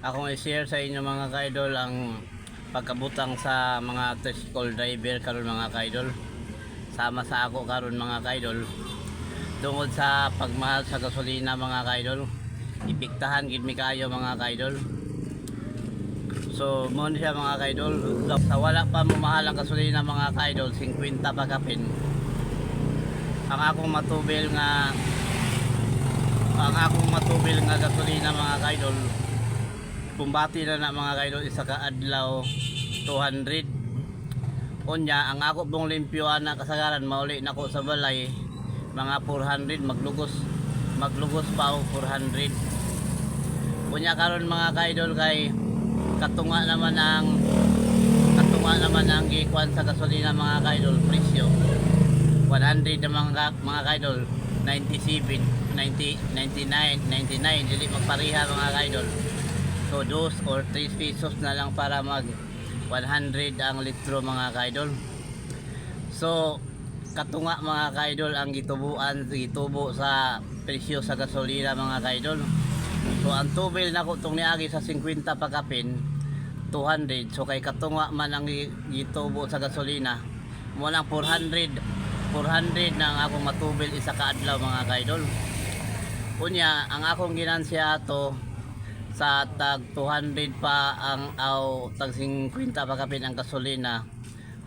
Akong i-share sa inyo mga kaidol ang pagkabutang sa mga tricycle driver karon mga kaidol. Sama sa ako karon mga kaidol tungod sa pagmahal sa gasolina mga kaidol. Ipiktahan gid mi kayo mga kaidol. So mo siya mga kaidol, sa wala pa mamahal ang gasolina mga kaidol, 50 pa kapin. Ang akong matubil nga gasolina mga kaidol, kumbati na mga kaidol, isa ka adlaw 200. Unya ang ako pong limpyoan na kasagaran mauli nako sa balay mga 400, maglugos pa og 400. Unya karon mga kaidol kay katunga naman ang gikuan sa gasolina mga kaidol, presyo 100 na mga kaidol, 97, 90, 99, 99 dili magpareha mga kaidol. So 2 or 3 pesos na lang para mag 100 ang litro mga kaidol. So katunga mga kaidol ang gitubo sa presyo sa gasolina mga kaidol. So ang tubil nako tong niagi sa 50 pa kapin 200. So kay katunga man ang gitubo sa gasolina mo lang 400 na ang akong matubil isa ka adlaw mga kaidol. Unya ang akong ginansya ato sa tag 200 pa ang tag 50 pa kapin ang gasolina,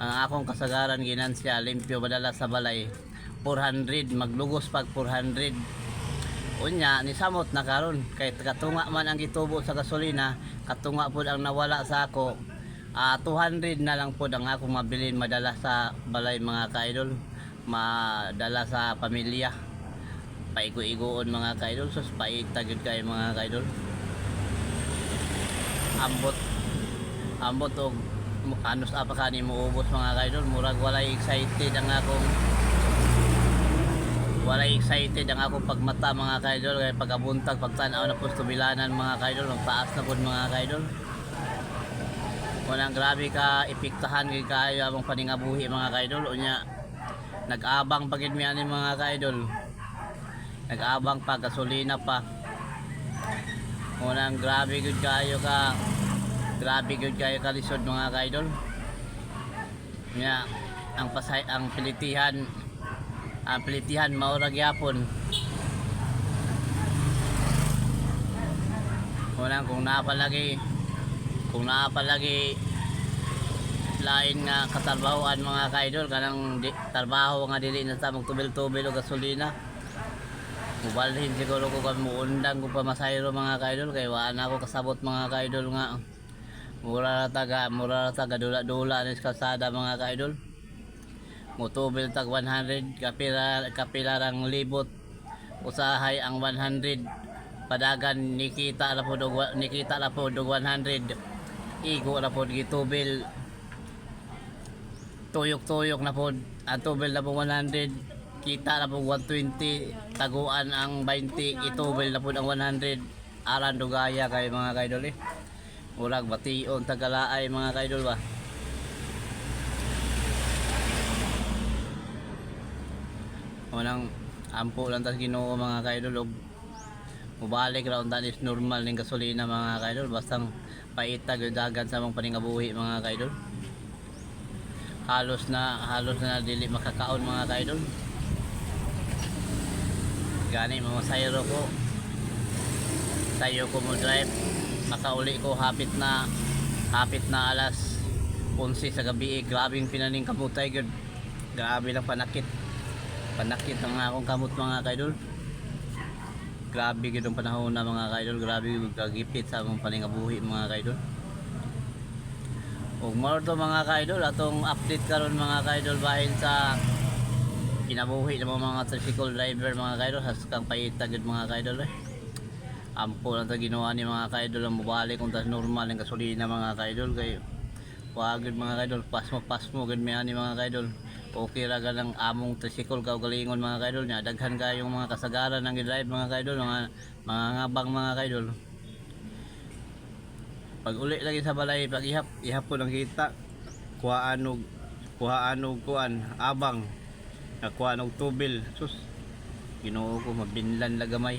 ang akong kasagaran ginansya limpyo badala sa balay 400, maglugos pag 400. Unya ni samot na karon kay katunga man ang gitubo sa gasolina, katunga pud ang nawala sa ako. 200 na lang pud ang akong mabilin madala sa balay mga kaidol, madala sa pamilya, paigo-igoon mga kaidol. Sus paitagid kay mga kaidol, ambot og anos apa kani muubos mga kaidol. Murag walay excited ang akong pagmata mga kaidol, kay pagabuntag pagtan-aw na pud tubilanan mga kaidol, ang taas na pud mga kaidol. Walang grabe ka ipiktahan kay kayo among paningabuhi mga kaidol. Unya nag-abang pagid mi ani mga kaidol, nag-abang pa gasolina pa. Walang grabe gud kayo ka lisod mga kaidol. Nya ang pilitihan maura gyapon. Walang kung napalagi lain nga katarbahoan mga kaidol, kanang trabaho nga dili na ta magtubil-tubil o gasolina. Mubalhin siguro ko kan muundang ko pa masayro mga kaidol, kay wala ako kasabot mga kaidol nga mura ra taga dula-dula ni kalsada mga kaidol. Mutubil tag 100, kapila rang libot usahay ang 100, padagan nikita na po 100, igo na po gitubil, tuyok na po ang tubil na po 100, kita na po 120, taguan ang 20, itubil na po ang 100. Aran dugaya kay mga kaidol murag bation tagalaay mga kaidol ba. Unang ampo lang tas Ginoo mga kaidol, mubalik ra unta is normal ning gasolina mga kaidol, bastang paita gyud dagan sa mong paningabuhi mga kaidol. Halos na dili makakaon mga kaidol. Gani mamasayro ko, sayo ko mo drive, makauli ko hapit na alas 11 sa gabi. Grabing pinaning kamutay gyud, grabe lang panakit ang akong kamot mga kaidol. Grabe gyud ang panahon na mga kaidol, grabe gyud kagipit sa among paningabuhi mga kaidol. Ug more to mga kaidol atong update karon mga kaidol bahin sa kinabuhi ng mga tricycle driver mga kaidol. Haskang paita gyud mga kaidol ampo lang ta ginawa ni mga kaidol ang mubalik kung tas normal ang gasolina mga kaidol. Kay wag gyud mga kaidol, pasmo gyud mi ani mga kaidol. Okay ra ganang among tricycle kaugalingon mga kaidol nya, daghan kayong mga kasagaran ng drive mga kaidol, mga ngabang mga kaidol. Pag uli lagi sa balay, pag ihapon ang kita, kuhaan og abang, kuhaan og tubil. Sus Ginoo ko, mabinlan lagamay.